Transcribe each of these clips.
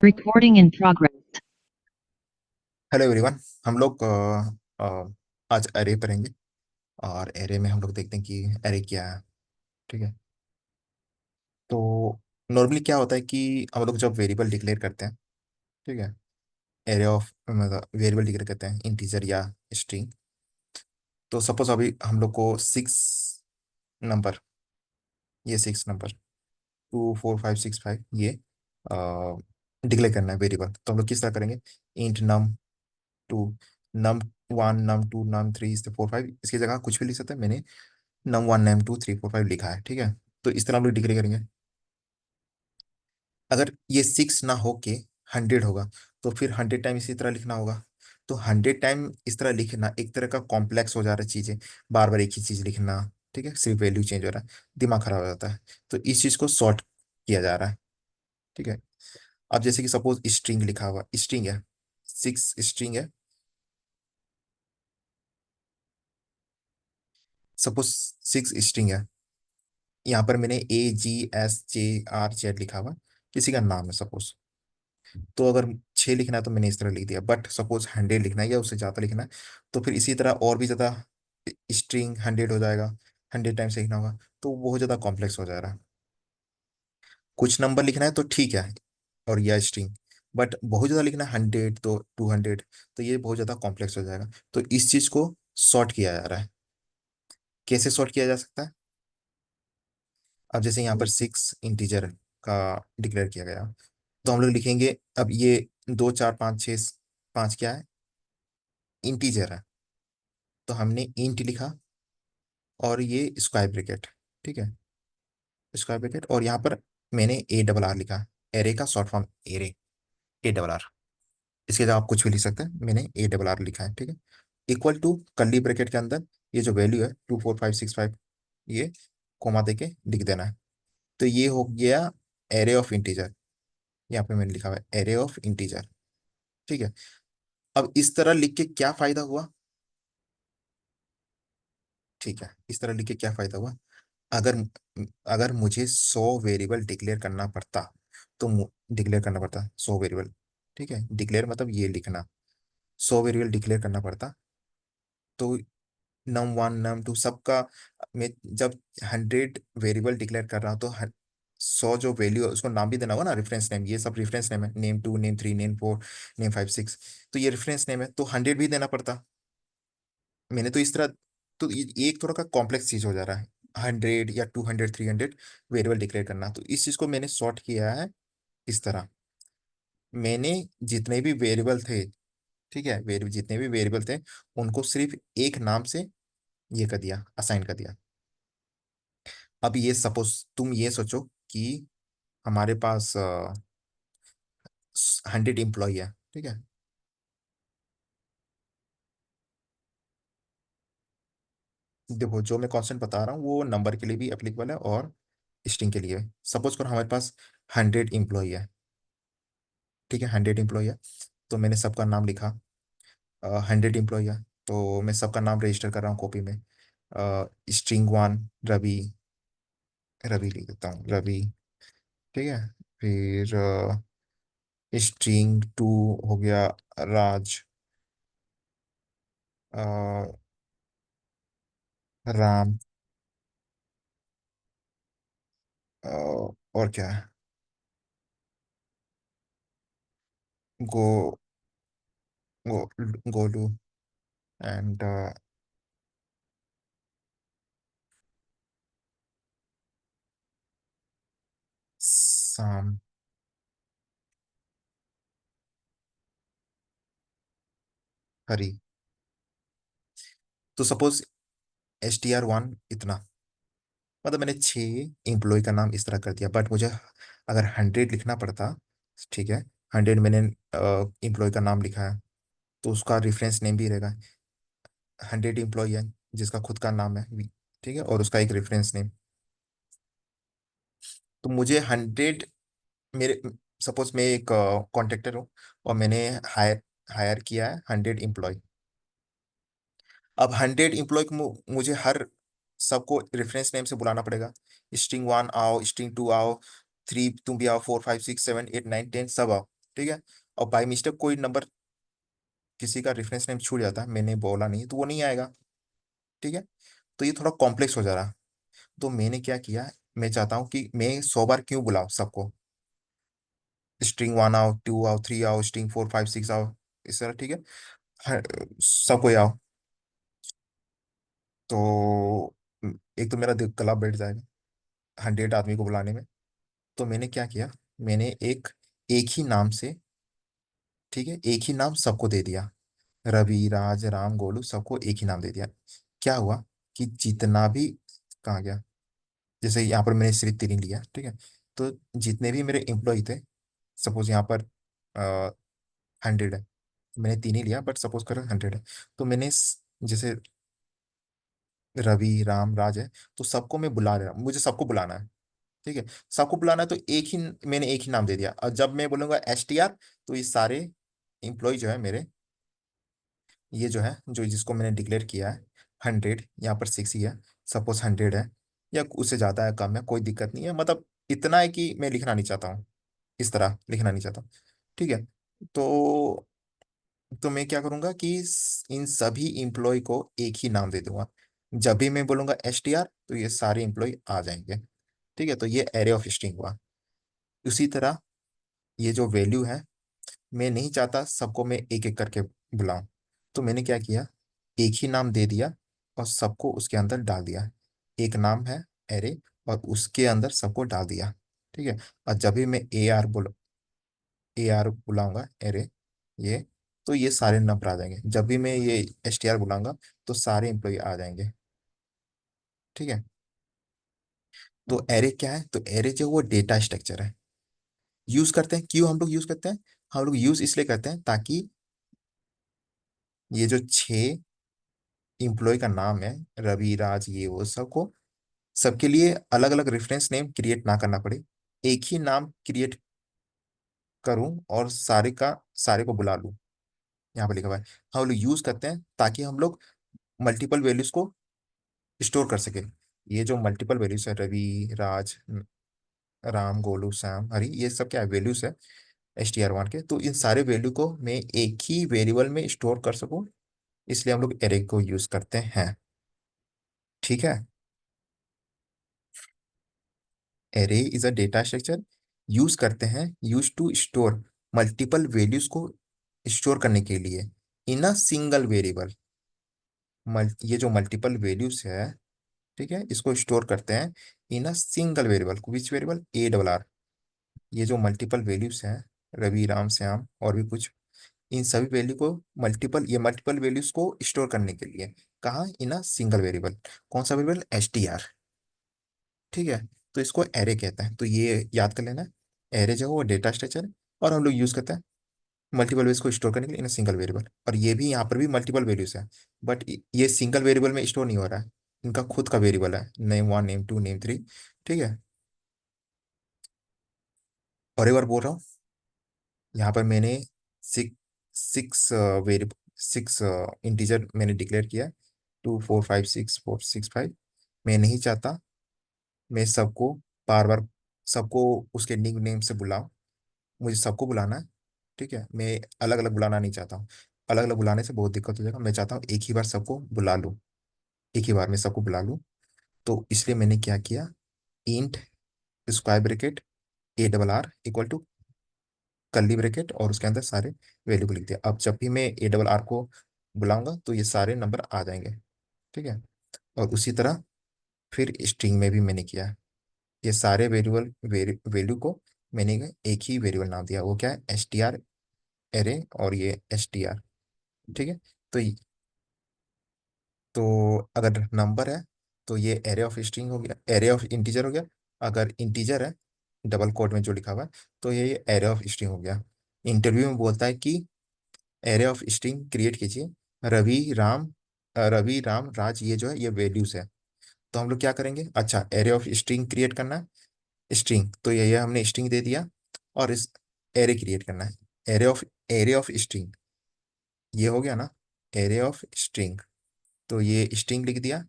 Recording in progress. Hello everyone. हम लोग आज एरे पढ़ेंगे। और एरे में हम लोग देखते हैं कि एरे क्या है। ठीक है। तो नॉर्मली क्या होता है कि हम लोग जब वेरिएबल डिक्लेयर करते हैं, ठीक है, एरे ऑफ मतलब वेरिएबल डिक्लेयर करते हैं इंटीजर या स्ट्रिंग। तो सपोज अभी हम लोग को नंबर ये 6 नंबर 2 4 5 6 5 ये डिक्लेयर करना है वेरिएबल। तो हम लोग किस तरह करेंगे? Int to num1 num2 num3 4 5 इसकी जगह कुछ भी लिख सकते हैं। मैंने num1 num2 3 4 5 लिखा है। ठीक है। तो इस तरह हम लोग डिग्री करेंगे। अगर ये 6 ना हो के 100 होगा तो फिर 100 टाइम इसी तरह लिखना होगा। तो 100 टाइम इस तरह लिखना एक तरह का कॉम्प्लेक्स हो जा रहा है चीजें। बार बार एक ही चीज लिखना, ठीक है, सिर्फ वैल्यू चेंज हो रहा है, दिमाग खराब हो जाता है। तो इस चीज को सॉर्ट किया जा रहा है। ठीक है। अब जैसे कि सपोज स्ट्रिंग लिखा हुआ स्ट्रिंग है, 6 स्ट्रिंग है। सपोज 6 स्ट्रिंग है। यहाँ पर मैंने AGSJRZ लिखा हुआ, किसी का नाम है सपोज। तो अगर 6 लिखना है तो मैंने इस तरह लिख दिया, बट सपोज 100 लिखना है या उससे ज़्यादा लिखना है तो फिर इसी तरह और भी ज़्यादा स्ट्रिंग 100 हो जाएगा। 100 टाइम्स लिखना होगा तो बहुत ज़्यादा कॉम्प्लेक्स हो जा रहा है। कुछ नंबर लिखना है तो ठीक है, और यह स्ट्रिंग, बट बहुत ज़्यादा लिखना है 100 तो 200, तो ये बहुत ज़्यादा कॉम्प्लेक्स हो जाएगा। तो इस चीज़ को सॉर्ट किया जा रहा है। कैसे सॉर्ट किया जा सकता है? अब जैसे यहाँ पर 6 इंटीजर का डिक्लेयर किया गया, तो हम लोग लिखेंगे अब ये 2 4 5 6 5 क्या है? इंटीजर है। तो हमने इंट लिखा और ये स्क्वायर ब्रैकेट, ठीक है, स्क्वायर ब्रैकेट, और यहाँ पर मैंने ARR लिखा। एरे का शॉर्ट फॉर्म एरे, ARR। इसके जगह आप कुछ भी लिख सकते हैं, मैंने ARR लिखा है। ठीक है। इक्वल टू कर्ली ब्रैकेट के अंदर ये जो वैल्यू है 2 4 5 6 5 ये कोमा दे के लिख देना है। तो ये हो गया एरे ऑफ इंटीजर। यहाँ पे मैंने लिखा हुआ है एरे ऑफ इंटीजर। ठीक है। अब इस तरह लिख के क्या फायदा हुआ? ठीक है, इस तरह लिख के क्या फायदा हुआ? अगर अगर मुझे 100 वेरिएबल डिक्लेयर करना पड़ता तो डिक्लेयर करना पड़ता 100 वेरिएबल। ठीक है, डिक्लेयर मतलब ये लिखना। 100 वेरिएबल डिक्लेयर करना पड़ता तो num1 num2 सबका, मैं जब 100 वेरिएबल डिक्लेयर कर रहा हूँ तो 100 जो वैल्यू है उसको नाम भी देना होगा ना, रेफरेंस नेम। ये सब रेफरेंस नेम है, नेम 2 नेम 3 नेम 4 नेम 5 6। तो ये रेफरेंस नेम है तो 100 भी देना पड़ता। मैंने तो इस तरह, तो ये एक थोड़ा का कॉम्प्लेक्स चीज हो जा रहा है। 100 या 200 300 वेरिएबल डिक्लेयर करना, तो इस चीज को मैंने सॉर्ट किया है इस तरह। मैंने जितने भी वेरिएबल थे, ठीक है, वेरिएबल जितने भी वेरिएबल थे उनको सिर्फ एक नाम से ये कर दिया, असाइन कर दिया। अब ये सपोज तुम ये सोचो कि हमारे पास 100 एम्प्लॉय है, ठीक है। देखो जो मैं कॉन्स्टेंट बता रहा हूँ वो नंबर के लिए भी एप्लीकेबल है और स्ट्रिंग के लिए। सपोज करो हमारे पास 100 एम्प्लॉय है, ठीक है, 100 एम्प्लॉय है। तो मैंने सबका नाम लिखा। 100 एम्प्लॉय है तो मैं सबका नाम रजिस्टर कर रहा हूँ कॉपी में। स्ट्रिंग 1 रवि, रवि लिख देता हूँ रवि, ठीक है। फिर स्ट्रिंग 2 हो गया राज, अ, राम, और क्या है, गो, गो गोलू, एंड साम, हरी। तो सपोज STR1 इतना, मतलब मैंने 6 एम्प्लॉय का नाम इस तरह कर दिया, बट मुझे अगर 100 लिखना पड़ता, ठीक है, 100 मैंने एम्प्लॉय का नाम लिखा है तो उसका रेफरेंस नेम भी रहेगा। 100 एम्प्लॉय है जिसका खुद का नाम है, ठीक है, और उसका एक रेफरेंस नेम। तो मुझे 100, मेरे सपोज मैं एक कॉन्ट्रैक्टर हूँ और मैंने हायर हायर किया है 100 एम्प्लॉय। अब 100 एम्प्लॉय को मुझे हर सबको रेफरेंस नेम से बुलाना पड़ेगा। स्ट्रिंग 1 आओ, स्ट्रिंग 2 आओ, 3 तुम भी आओ, 4 5 6 7 8 9 10 सब आओ। ठीक है। और बाई मिस्टेक कोई नंबर किसी का रेफरेंस नेम छूट जाता है, मैंने बोला नहीं, तो वो नहीं आएगा। ठीक है। तो ये थोड़ा कॉम्प्लेक्स हो जा रहा। तो मैंने क्या किया, मैं चाहता हूँ कि मैं 100 बार क्यों बुलाऊं सबको, स्ट्रिंग 1 आओ, 2 आओ, 3 आओ, स्ट्रिंग 4 5 6 आओ, इस तरह। ठीक है। हर सबको आओ। तो एक तो मेरा गला बैठ जाएगा 100 आदमी को बुलाने में। तो मैंने क्या किया, मैंने एक एक ही नाम से, ठीक है, एक ही नाम सबको दे दिया। रवि, राज, राम, गोलू, सबको एक ही नाम दे दिया। क्या हुआ कि जितना भी, कहाँ गया, जैसे यहाँ पर मैंने सिर्फ 3 लिया, ठीक है। तो जितने भी मेरे एम्प्लॉय थे, सपोज यहाँ पर 100 है, मैंने 3 ही लिया, बट सपोज करो 100 है। तो मैंने जैसे रवि, राम, राज है, तो सबको मैं बुला रहा हूँ, मुझे सबको बुलाना है। ठीक है। सबको बुलाना है, तो एक ही, मैंने एक ही नाम दे दिया। और जब मैं बोलूंगा STR, तो ये सारे एम्प्लॉय जो है मेरे, ये जो है, जो जिसको मैंने डिक्लेयर किया है 100, यहाँ पर 6 ही है, सपोज 100 है, या उससे ज़्यादा है, कम है, कोई दिक्कत नहीं है, मतलब इतना है कि मैं लिखना नहीं चाहता हूँ, इस तरह लिखना नहीं चाहता हूँ। ठीक है। तो तो मैं क्या करूंगा कि इन सभी इंप्लॉय को एक ही नाम दे दूंगा। जब भी मैं बोलूंगा STR, तो ये सारे इंप्लॉय आ जाएंगे। ठीक है। तो ये एरे ऑफ स्ट्रिंग हुआ। उसी तरह ये जो वैल्यू है, मैं नहीं चाहता सबको मैं एक एक करके बुलाऊं। तो मैंने क्या किया, एक ही नाम दे दिया और सबको उसके अंदर डाल दिया। एक नाम है एरे, और उसके अंदर सबको डाल दिया। ठीक है। और जब भी मैं AR बुलाऊंगा एरे, ये, तो ये सारे नंबर आ जाएंगे। जब भी मैं ये STR बुलाऊंगा, तो सारे एम्प्लॉय आ जाएंगे। ठीक है। तो एरे क्या है, तो एरे जो वो डेटा स्ट्रक्चर है। यूज करते हैं, क्यों हम लोग यूज करते हैं, हम लोग यूज इसलिए करते हैं ताकि ये जो 6 इम्प्लॉय का नाम है, रवि, राज, ये वो, सबको, सबके लिए अलग अलग रेफरेंस नेम क्रिएट ना करना पड़े, एक ही नाम क्रिएट करूं और सारे का सारे को बुला लूं। यहाँ पे लिखा हुआ है, हम लोग यूज करते हैं ताकि हम लोग मल्टीपल वैल्यूज को स्टोर कर सके। ये जो मल्टीपल वैल्यूज है, रवि, राज, राम, गोलू, श्याम, हरी, ये सब क्या है, वैल्यूज है STR1 के। तो इन सारे वैल्यू को मैं एक ही वेरिएबल में स्टोर कर सकूं, इसलिए हम लोग एरे को यूज करते हैं। ठीक है। Array is a data structure use करते हैं, use to store multiple values को स्टोर करने के लिए इन अ सिंगल वेरिएबल। ये जो मल्टीपल वैल्यूज है, ठीक है, इसको स्टोर करते हैं in a single variable. Which variable, ARR। ये जो मल्टीपल वैल्यूज हैं, रवि, राम, श्याम और भी कुछ, इन सभी वैल्यू को, मल्टीपल वैल्यूज को स्टोर करने के लिए, कहाँ, इन अ सिंगल वेरिएबल। कौन सा वेरिएबल, STR। ठीक है। तो इसको एरे कहता है, तो ये याद कर लेना। एरे जो है वो डेटा स्ट्रक्चर है, और हम लोग यूज करते हैं मल्टीपल वैल्यूज को स्टोर करने के लिए इन सिंगल वेरिएबल। और ये भी, यहाँ पर भी मल्टीपल वैल्यूज है, बट ये सिंगल वेरिएबल में स्टोर नहीं हो रहा है, इनका खुद का वेरिएबल है, नेम 1, नेम 2, नेम 3। ठीक है। और एक बार बोल रहा हूँ, यहाँ पर मैंने सिक्स सिक्स वेरिएबल, 6 इंटीजर मैंने डिक्लेयर किया, 2 4 5 6 4 6 5। मैं नहीं चाहता मैं सबको बार बार, सबको उसके निक नेम से बुलाऊं, मुझे सबको बुलाना है। ठीक है। मैं अलग अलग बुलाना नहीं चाहता हूँ, अलग अलग बुलाने से बहुत दिक्कत हो जाएगा। मैं चाहता हूँ एक ही बार सबको बुला लूँ, एक ही बार में सबको बुला लूँ। तो इसलिए मैंने क्या किया, int square bracket ARR equal to curly bracket, और उसके अंदर सारे वैल्यू को लिख दिया। अब जब भी मैं ARR को बुलाऊंगा, तो ये सारे नंबर आ जाएंगे। ठीक है। और उसी तरह फिर स्ट्रिंग में भी मैंने किया है। ये सारे वैल्यू को मैंने एक ही वेरिएबल नाम दिया, वो क्या है, STR एरे, और ये STR। ठीक है। तो अगर नंबर है, तो ये एरे ऑफ स्ट्रिंग हो गया, एरे ऑफ इंटीजर हो गया। अगर इंटीजर है, डबल कोट में जो लिखा हुआ है, तो ये एरे ऑफ स्ट्रिंग हो गया। इंटरव्यू में बोलता है कि एरे ऑफ स्ट्रिंग क्रिएट कीजिए, रवि, राम, राज, ये जो है ये वैल्यूज है। तो हम लोग क्या करेंगे, अच्छा, एरे ऑफ स्ट्रिंग क्रिएट करना है, स्ट्रिंग, तो ये हमने स्ट्रिंग दे दिया। और इस एरे क्रिएट करना है, एरे ऑफ स्ट्रिंग, ये हो गया ना, एरे ऑफ स्ट्रिंग। तो ये स्ट्रिंग लिख दिया,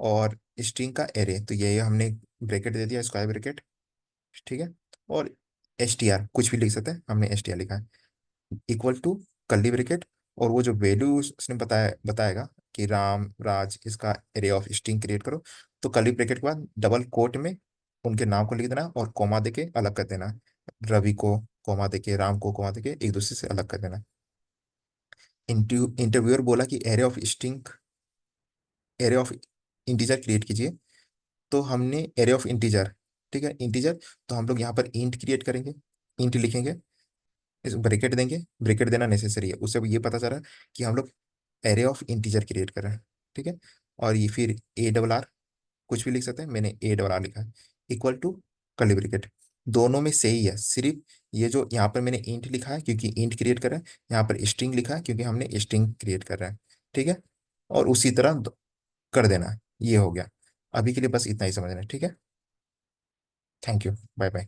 और स्ट्रिंग का एरे, तो ये हमने ब्रैकेट दे दिया, स्क्वायर ब्रैकेट। ठीक है। और एस टी आर कुछ भी लिख सकते हैं, हमने एस टी आर लिखा है, इक्वल टू कर्ली ब्रैकेट, और वो जो वैल्यू उसने बताएगा कि राम राज इसका एरे ऑफ स्ट्रिंग क्रिएट करो, तो कर्ली ब्रैकेट के बाद डबल कोट में उनके नाम को लिख देना और कॉमा देके अलग कर देना, रवि को कॉमा देके, राम को कॉमा देके एक दूसरे से अलग कर देना। इंटरव्यूअर बोला कि एरे ऑफ इंटीजर क्रिएट कीजिए, तो हमने एरे ऑफ इंटीजर, ठीक है इंटीजर, तो हम लोग यहाँ पर इंट क्रिएट करेंगे, इंट लिखेंगे, इस ब्रैकेट देंगे, ब्रैकेट देना नेसेसरी है, उससे ये पता चल रहा है कि हम लोग एरे ऑफ इंटीजर क्रिएट कर रहे हैं, ठीक है। और ये फिर ए डबल आर कुछ भी लिख सकते हैं, मैंने ए डबल आर लिखा है, इक्वल टू कर्ली ब्रैकेट, दोनों में से ही है, सिर्फ ये जो यहाँ पर मैंने इंट लिखा है क्योंकि इंट क्रिएट कर रहे हैं, यहाँ पर स्ट्रिंग लिखा है क्योंकि हमने स्ट्रिंग क्रिएट कर रहे हैं, ठीक है। और उसी तरह कर देना है, ये हो गया। अभी के लिए बस इतना ही समझना है, ठीक है। Thank you, bye bye.